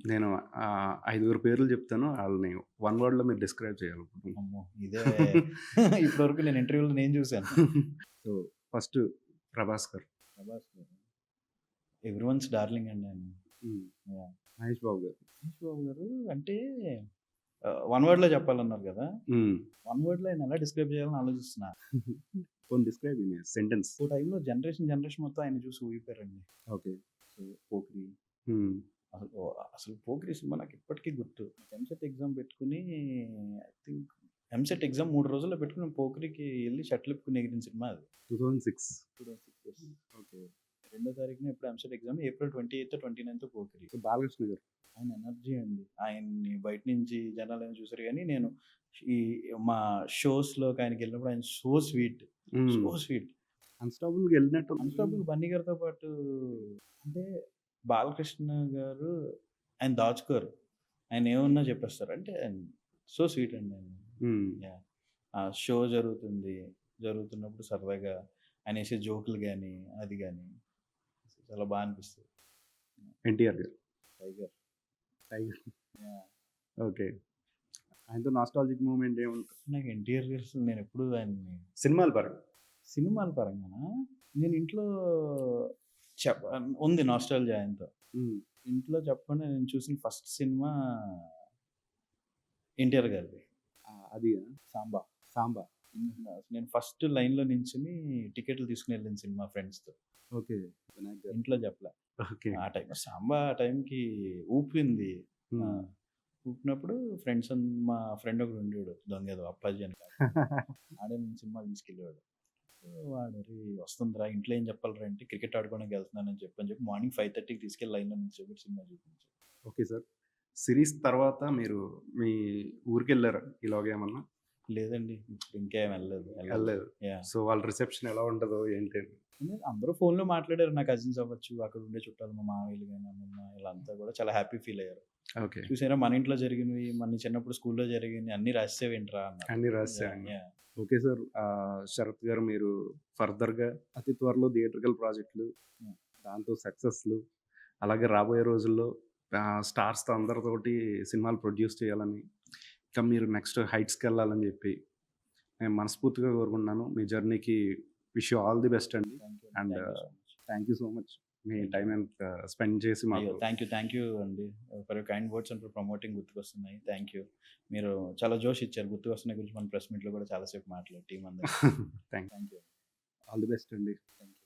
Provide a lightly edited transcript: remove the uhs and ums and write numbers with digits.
నేను 5 పేర్లు చెప్తాను. ఆళ్ళని వన్ వర్డ్‌లో మీరు డిస్క్రైబ్ చేయాలి. అమ్మో! ఇదే ఇప్పటివరకు నేను ఇంటర్వ్యూలో నేను చూసాను. సో, ఫస్ట్ 'ప్రభాస్' గారు. 'ప్రభాస్' గారు. ఎవ్రీవన్స్ డార్లింగ్ అండి ఆయన. హ్మ్. యాహ్! 'మహేష్ బాబు' గారు. 'మహేష్ బాబు' గారు అంటే వన్ వర్డ్‌లో చెప్పాలన్నారు కదా! హ్మ్. వన్ వర్డ్‌లో ఆయన ఎలా డిస్క్రైబ్ చేయాలని ఆలోచిస్తున్నా. పోనీ డిస్క్రైబ్ ఇన్ ఎ సెంటెన్స్. ఓ టైంలో జనరేషన్ మొత్తం ఆయన్ని చూసి ఊగిపోయారండి. ఓకే. సో 'పోకిరి' హ్మ్. అసలు 'పోకిరి' సినిమా నాకు ఇప్పటికి గుర్తు. ఎంసెట్ ఎగ్జామ్ పెట్టుకొని ఐ థింక్ ఎంసెట్ ఎగ్జామ్ 3 రోజుల్లో పెట్టుకొని 'పోకిరికి' ఎళ్లి షర్టులు ఇప్పుకొని ఎగిరిన సినిమా అది. 2006. 2006 ఓకే. 2 తారీఖున ఎప్పుడో EAMCET exam April 28 29 'Pokiri.' So, 'Balakrishna' గారు. ఆయన ఎనర్జీ అండి. ఆయన్ని బయట నుంచి జనాలేమో చూసారు గానీ, నేను ఈ మా షోస్‌లోకి ఆయనకెళ్ళినప్పుడు ఆయన సో స్వీట్. సో హ్మ్. స్వీట్. 'అన్‌స్టాపబుల్‌గా' ఎళ్ళినట్టున్నారు. అన్‌స్టాపబుల్ బన్నీ గారితో పాటు అంటే బాలకృష్ణ గారు ఆయన దాచుకోరు. ఆయన ఏమన్నా చెప్పేస్తారు. అంటే సో స్వీట్ అండి ఆయన. హ్మ్. యాహ్! ఆ షో జరుగుతుంది. జరుగుతున్నప్పుడు సరదాగా ఆయనేసే జోకులు గాని, అది గాని చాలా బా అనిపిస్తది. 'ఎన్టీఆర్' గారు. 'టైగర్.' 'టైగర్.' యాహ్! ఓకే. ఆయనతో నాస్టాల్జిక్ మూవ్‌మెంట్ ఏముంటది? నాకు 'ఎన్టీఆర్' గారు అసలు నేనెప్పుడు ఆయన్ని సినిమాల పరంగా. సినిమాల పరంగానా? నేను ఇంట్లో చెప్ ఉంది నాస్టాల్జియా ఆయనతో. హ్మ్. ఇంట్లో చెప్పకుండా నేను చూసిన ఫస్ట్ సినిమా 'ఎన్టీఆర్' గారిది. అదియా? 'సాంబా.' 'సాంబా.' నేను ఫస్ట్ లైన్‌లో నించొని టికెట్లు తీసుకొని ఎళ్ళిన సినిమా ఫ్రెండ్స్‌తో. ఓకే. వినాయక్ గారు. ఇంట్లో చెప్పలే. ఓకే. ఆ టైంలో 'సాంబా' ఆ టైంకి ఊపింది. ఆ! హ్మ్. ఊపినప్పుడు మా ఫ్రెండ్ ఒకడుండేవాడు దొంగేదో అప్పాజీ అని. ఆడే నన్ను సినిమాకి తీసుకెళ్ళేవాడు. సో, వాడు "అరేయ్! వస్తుందిరా ఇంట్లో ఏం చెప్పాలిరా" అంటే క్రికెట్ ఆడుకోవడానికి వెళ్తున్నానని చెప్పి మార్నింగ్ 5:30కి తీసుకెళ్ళి లైన్‌లో నిల్చోబెట్టి సినిమా చూపించాడు. Okay sir. సిరీస్ తర్వాత మీరు మీ ఊరికెళ్లారా ఇలాగేమన్నా? లేదండి. ఇప్పుడు ఇంకేం వెళ్ళలేదు. వెళ్ళాలి. ఎళ్ళలేదు. యాహ్! సో, వాళ్ళ రిసెప్షన్ ఎలా ఉంటదో ఏంటి అని. అందరూ ఫోన్‌లో మాట్లాడారు. నా కజిన్స్ అవ్వచ్చు, అక్కడ ఉండే చుట్టాలు మా మామయ్యలు గాని, అమ్మమ్మ వీళ్ళంతా కూడా చాలా హ్యాపీ ఫీల్ అయ్యారు. ఓకే. చూసారా మన ఇంట్లో జరిగినవి, మన చిన్నప్పుడు స్కూల్‌లో జరిగినయి అన్నీ రాసేసావేంట్రా అన్నారు. అన్నీ యాహ్! రాసేసాను. యాహ్! Okay sir. శరత్ గారు మీరు ఫర్దర్‌గా అతి త్వరలో థియేట్రికల్ ప్రాజెక్ట్‌లు, యాహ్! దాంతో సక్సెస్‌లు, అలాగే రాబోయే రోజుల్లో స్టార్స్‌తో అందరితోటి సినిమాలు ప్రొడ్యూస్ చేయాలని, ఇంకా మీరు నెక్స్ట్ హైట్స్‌కెళ్ళాలని జెప్పి నేను మనస్ఫూర్తిగా కోరుకుంటున్నాను. మీ జర్నీకి wish you all the best అండి. Thank you. And thank you so much. Thank you so much. మీ థాంక్ యూ. టైమ్ ఎంత స్పెండ్ చేసి అయ్యో! మాకు థాంక్ యూ అండి. For your kind words and for promoting గుర్తుకొస్తున్నాయి. Thank you. మీరు చాలా జోష్ ఇచ్చారు. గుర్తుకొస్తున్నాయి గురించి మన ప్రెస్ మీట్‌లో కూడా చాలా సేపు మాట్లాడారు టీమ్ అందరం. Thank thank you. All the best అండి. Thank you.